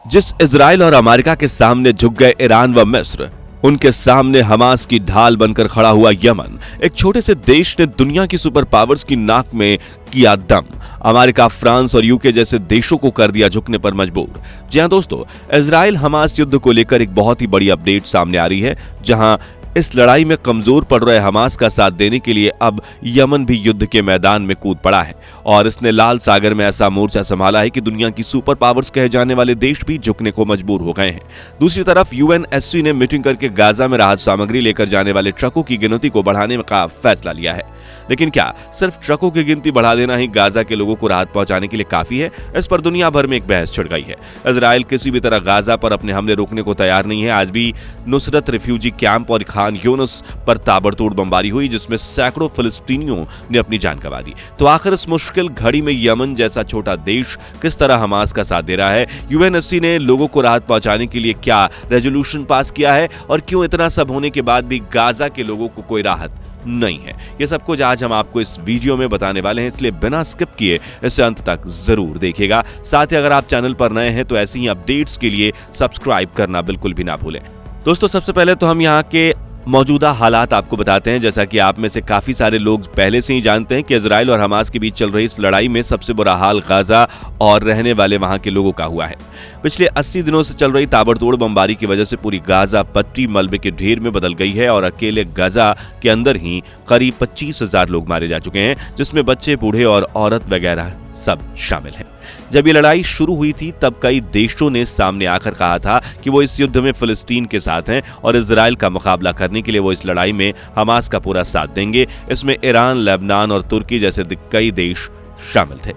जिस इजराइल और अमेरिका के सामने झुक गए ईरान व मिस्र, उनके सामने हमास की ढाल बनकर खड़ा हुआ यमन। एक छोटे से देश ने दुनिया की सुपर पावर्स की नाक में किया दम। अमेरिका, फ्रांस और यूके जैसे देशों को कर दिया झुकने पर मजबूर। जी हां दोस्तों, इजराइल हमास युद्ध को लेकर एक बहुत ही बड़ी अपडेट सामने आ रही है, जहां इस लड़ाई में कमजोर पड़ रहे हमास का साथ देने के लिए अब यमन भी युद्ध के मैदान में कूद पड़ा है और इसने लाल सागर में ऐसा मोर्चा संभाला है कि दुनिया की सुपर पावर्स कहे जाने वाले देश भी झुकने को मजबूर हो गए हैं। दूसरी तरफ यूएनएससी ने मीटिंग करके गाजा में राहत सामग्री लेकर जाने वाले ट्रकों की गिनती को बढ़ाने का फैसला लिया है। लेकिन क्या सिर्फ ट्रकों की गिनती बढ़ा देना ही गाजा के लोगों को राहत पहुंचाने के लिए काफी है? इस पर दुनिया भर में एक बहस छिड़ गई है। इजराइल किसी भी तरह गाजा पर अपने हमले रोकने को तैयार नहीं है। आज भी नुसरत रिफ्यूजी कैंप और खान यूनिस पर ताबड़तोड़ बमबारी हुई, जिसमें सैकड़ों फिलिस्तीनियों ने अपनी जान गंवा दी। तो आखिर इस मुश्किल घड़ी में यमन जैसा छोटा देश किस तरह हमास का साथ दे रहा है? यूएनएससी ने लोगों को राहत पहुंचाने के लिए क्या रेजोल्यूशन पास किया है और क्यों इतना सब होने के बाद भी गाजा के लोगों को कोई राहत नहीं है? ये सब कुछ आज हम आपको इस वीडियो में बताने वाले हैं, इसलिए बिना स्किप किए इसे अंत तक जरूर देखिएगा। साथ ही अगर आप चैनल पर नए हैं तो ऐसी ही अपडेट्स के लिए सब्सक्राइब करना बिल्कुल भी ना भूलें। दोस्तों, सबसे पहले तो हम यहाँ के मौजूदा हालात आपको बताते हैं। जैसा कि आप में से काफी सारे लोग पहले से ही जानते हैं कि इजराइल और हमास के बीच चल रही इस लड़ाई में सबसे बुरा हाल गाजा और रहने वाले वहां के लोगों का हुआ है। पिछले 80 दिनों से चल रही ताबड़तोड़ बमबारी की वजह से पूरी गाजा पट्टी मलबे के ढेर में बदल गई है और अकेले गाजा के अंदर ही करीब 25,000 लोग मारे जा चुके हैं, जिसमें बच्चे, बूढ़े और औरत वगैरह सब शामिल हैं। जब ये लड़ाई शुरू हुई थी तब कई देशों ने सामने आकर कहा था कि वो इस युद्ध में फिलिस्तीन के साथ हैं और इजराइल का मुकाबला करने के लिए वो इस लड़ाई में हमास का पूरा साथ देंगे। इसमें ईरान, लेबनान और तुर्की जैसे कई देश शामिल थे।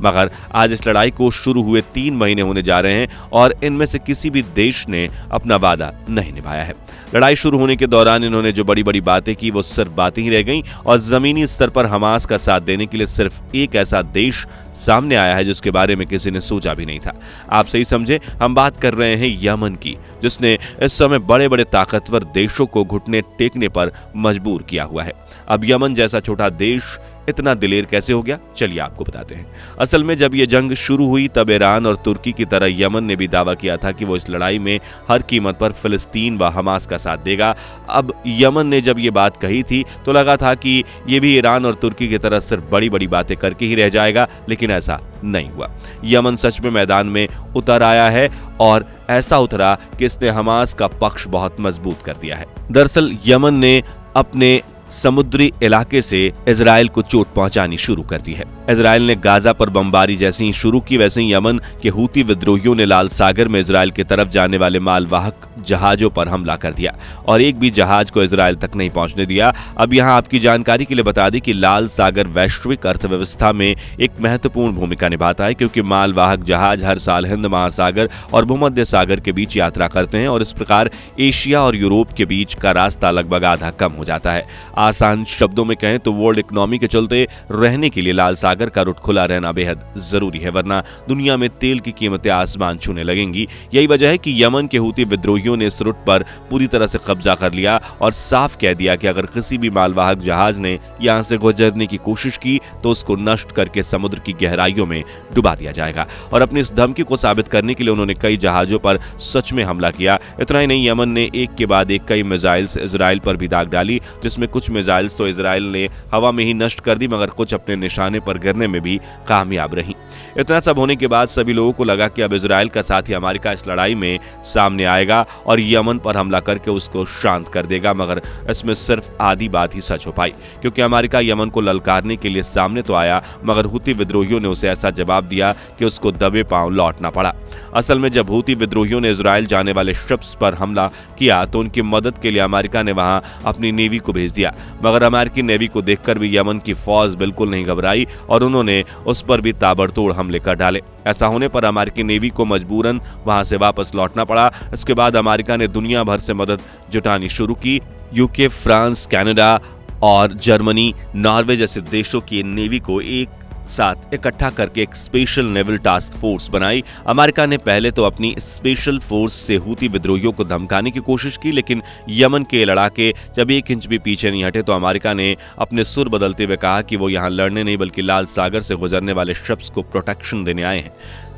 मगर आज इस लड़ाई को शुरू हुए 3 महीने होने जा रहे हैं और इनमें से किसी भी देश ने अपना वादा नहीं निभाया है। लड़ाई शुरू होने के दौरान इन्होंने जो बड़ी बड़ी बातें की वो सिर्फ बातें ही रह गईं और जमीनी स्तर पर हमास का साथ देने के लिए सिर्फ एक ऐसा देश सामने आया है जिसके बारे में किसी ने सोचा भी नहीं था। आप सही समझे, हम बात कर रहे हैं यमन की, जिसने इस समय बड़े बड़े ताकतवर देशों को घुटने टेकने पर मजबूर किया हुआ है। अब यमन जैसा छोटा देश इतना दिलेर कैसे हो गया, चलिए आपको बताते हैं। असल में जब ये जंग शुरू हुई तब ईरान और तुर्की की तरह यमन ने भी दावा किया था कि वो इस लड़ाई में हर कीमत पर फिलिस्तीन व हमास का साथ देगा। अब यमन ने जब ये बात कही थी तो लगा था कि ये भी ईरान और तुर्की की तरह सिर्फ बड़ी बड़ी बातें करके ही रह जाएगा, लेकिन ऐसा नहीं हुआ। यमन सच में मैदान में उतर आया है और ऐसा उतरा कि इसने हमास का पक्ष बहुत मजबूत कर दिया है। दरअसल यमन ने अपने समुद्री इलाके से इजराइल को चोट पहुंचानी शुरू कर दी है। इजराइल ने गाजा पर बमबारी जैसे ही शुरू की, वैसे ही यमन के हूती विद्रोहियों ने लाल सागर में इजराइल की तरफ जाने वाले मालवाहक जहाजों पर हमला कर दिया और एक भी जहाज को इजराइल तक नहीं पहुंचने दिया। अब यहां आपकी जानकारी के लिए बता दें कि लाल सागर वैश्विक अर्थव्यवस्था में एक महत्वपूर्ण भूमिका निभाता है, क्योंकि मालवाहक जहाज हर साल हिंद महासागर और भूमध्य सागर के बीच यात्रा करते हैं और इस प्रकार एशिया और यूरोप के बीच का रास्ता लगभग आधा कम हो जाता है। आसान शब्दों में कहें तो वर्ल्ड इकोनॉमी के चलते रहने के लिए लाल सागर का रुट खुला रहना बेहद जरूरी है, वरना दुनिया में तेल की कीमतें आसमान छूने लगेंगी। यही वजह है कि यमन के हूती विद्रोहियों ने इस रुट पर पूरी तरह से कब्जा कर लिया और साफ कह दिया कि अगर किसी भी मालवाहक जहाज ने यहां से गुजरने की कोशिश की तो उसको नष्ट करके समुद्र की गहराइयों में डुबा दिया जाएगा। और अपनी इस धमकी को साबित करने के लिए उन्होंने कई जहाजों पर सच में हमला किया। इतना ही नहीं, यमन ने एक के बाद एक कई मिसाइल्स इजराइल पर भी दाग डाली, जिसमें कुछ मिसाइल्स तो इजराइल ने हवा में ही नष्ट कर दी, मगर कुछ अपने निशाने पर गिरने में भी कामयाब रही। इतना सब होने के बाद सभी लोगों को लगा कि अब इजराइल का साथी अमेरिका इस लड़ाई में सामने आएगा और यमन पर हमला करके उसको शांत कर देगा, मगर इसमें सिर्फ आधी बात ही सच हो पाई, क्योंकि अमेरिका यमन को ललकारने के लिए सामने तो आया, मगर हूती विद्रोहियों ने उसे ऐसा जवाब दिया कि उसको दबे पांव लौटना पड़ा। असल में जब हूती विद्रोहियों ने इजराइल जाने वाले शिप्स पर हमला किया तो उनकी मदद के लिए अमेरिका ने वहां अपनी नेवी को भेज दिया, मगर अमेरिकी नेवी को देखकर भी यमन की फौज बिल्कुल नहीं घबराई और उन्होंने उस पर भी ताबड़तोड़ हमले कर डाले। ऐसा होने पर अमेरिकी नेवी को मजबूरन वहां से वापस लौटना पड़ा। इसके बाद अमेरिका ने दुनिया भर से मदद जुटानी शुरू की। यूके, फ्रांस, कनाडा और जर्मनी, नॉर्वे जैसे देशों की नेवी को एक साथ इकट्ठा करके एक स्पेशल नेवल टास्क फोर्स बनाई। अमेरिका ने पहले तो अपनी स्पेशल फोर्स से हूती विद्रोहियों को धमकाने की कोशिश की, लेकिन यमन के लड़ाके जब 1 इंच भी पीछे नहीं हटे तो अमेरिका ने अपने सुर बदलते हुए कहा कि वो यहाँ लड़ने नहीं बल्कि लाल सागर से गुजरने वाले शिप्स को प्रोटेक्शन देने आए हैं।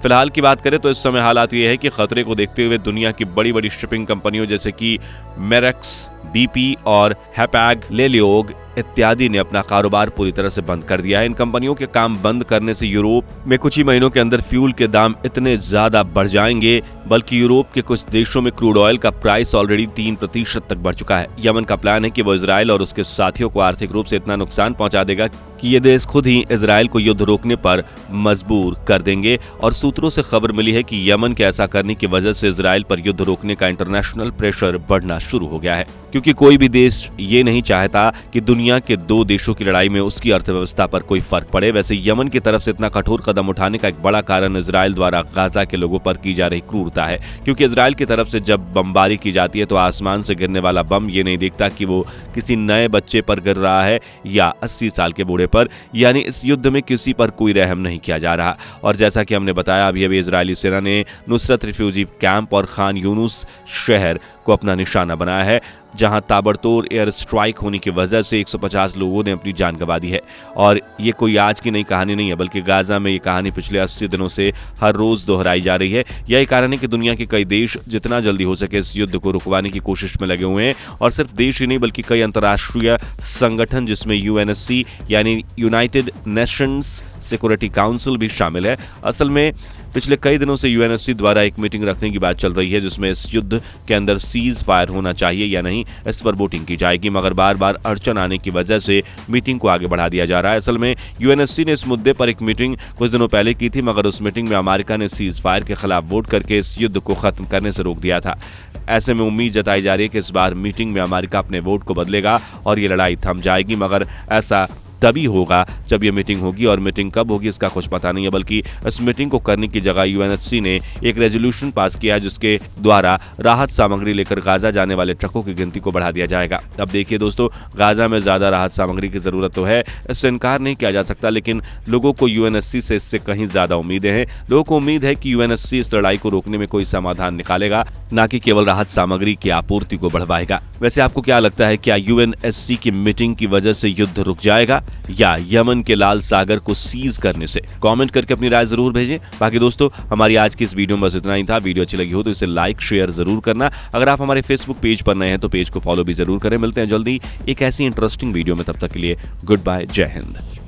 फिलहाल की बात करें तो इस समय हालात ये है कि खतरे को देखते हुए दुनिया की बड़ी बड़ी शिपिंग कंपनियों जैसे कि मेरेक्स, BP और हैपैग लेलियोग इत्यादि ने अपना कारोबार पूरी तरह से बंद कर दिया है। इन कंपनियों के काम बंद करने से यूरोप में कुछ ही महीनों के अंदर फ्यूल के दाम इतने ज्यादा बढ़ जाएंगे, बल्कि यूरोप के कुछ देशों में क्रूड ऑयल का प्राइस ऑलरेडी 3% तक बढ़ चुका है। यमन का प्लान है कि वो इजराइल और उसके साथियों को आर्थिक रूप से इतना नुकसान पहुंचा देगा कि ये देश खुद ही इजराइल को युद्ध रोकने पर मजबूर कर देंगे। और सूत्रों से खबर मिली है कि यमन के ऐसा करने की वजह से इजराइल पर युद्ध रोकने का इंटरनेशनल प्रेशर बढ़ना शुरू हो गया है, क्योंकि कोई भी देश ये नहीं चाहता कि दुनिया के 2 देशों की लड़ाई में उसकी अर्थव्यवस्था पर कोई फर्क पड़े। वैसे यमन की तरफ से इतना कठोर कदम उठाने का एक बड़ा कारण इजराइल द्वारा गाजा के लोगों पर की जा रही क्रूरता है, क्योंकि इजराइल की तरफ से जब बमबारी की जाती है तो आसमान से गिरने वाला बम ये नहीं देखता कि वो किसी नए बच्चे पर गिर रहा है या 80 साल के बूढ़े पर। यानी इस युद्ध में किसी पर कोई रहम नहीं किया जा रहा। और जैसा कि हमने बताया, अभी इजरायली सेना ने नुसरत रिफ्यूजी कैंप और खान यूनुस शहर को अपना निशाना बनाया है, जहां ताबड़तोड़ एयर स्ट्राइक होने की वजह से 150 लोगों ने अपनी जान गंवा दी है। और ये कोई आज की नई कहानी नहीं है, बल्कि गाजा में ये कहानी पिछले 80 दिनों से हर रोज दोहराई जा रही है। यही कारण है कि दुनिया के कई देश जितना जल्दी हो सके इस युद्ध को रुकवाने की कोशिश में लगे हुए हैं। और सिर्फ देश ही नहीं बल्कि कई अंतर्राष्ट्रीय संगठन जिसमें UNSC यानी यूनाइटेड नेशंस सिक्योरिटी काउंसिल भी शामिल है। असल में पिछले कई दिनों से UNSC द्वारा एक मीटिंग रखने की बात चल रही है, जिसमें इस युद्ध के अंदर सीज फायर होना चाहिए या नहीं इस पर वोटिंग की जाएगी, मगर बार बार अड़चन आने की वजह से मीटिंग को आगे बढ़ा दिया जा रहा है। असल में UNSC ने इस मुद्दे पर एक मीटिंग कुछ दिनों पहले की थी, मगर उस मीटिंग में अमेरिका ने सीज फायर के खिलाफ वोट करके इस युद्ध को खत्म करने से रोक दिया था। ऐसे में उम्मीद जताई जा रही है कि इस बार मीटिंग में अमेरिका अपने वोट को बदलेगा और ये लड़ाई थम जाएगी, मगर ऐसा तभी होगा जब ये मीटिंग होगी। और मीटिंग कब होगी इसका कुछ पता नहीं है, बल्कि इस मीटिंग को करने की जगह UNSC ने एक रेजोल्यूशन पास किया जिसके द्वारा राहत सामग्री लेकर गाजा जाने वाले ट्रकों की गिनती को बढ़ा दिया जाएगा। अब देखिए दोस्तों, गाजा में ज्यादा राहत सामग्री की जरूरत तो है, इससे इनकार नहीं किया जा सकता, लेकिन लोगों को UNSC से इससे कहीं ज्यादा उम्मीदें हैं। लोगों को उम्मीद है कि UNSC इस लड़ाई को रोकने में कोई समाधान निकालेगा, न कि केवल राहत सामग्री की आपूर्ति को बढ़वाएगा। वैसे आपको क्या लगता है, क्या UNSC की मीटिंग की वजह से युद्ध रुक जाएगा या यमन के लाल सागर को सीज करने से? कमेंट करके अपनी राय जरूर भेजें। बाकी दोस्तों, हमारी आज की इस वीडियो में बस इतना ही था। वीडियो अच्छी लगी हो तो इसे लाइक शेयर जरूर करना। अगर आप हमारे फेसबुक पेज पर नए हैं तो पेज को फॉलो भी जरूर करें। मिलते हैं जल्दी एक ऐसी इंटरेस्टिंग वीडियो में, तब तक के लिए गुड बाय, जय हिंद।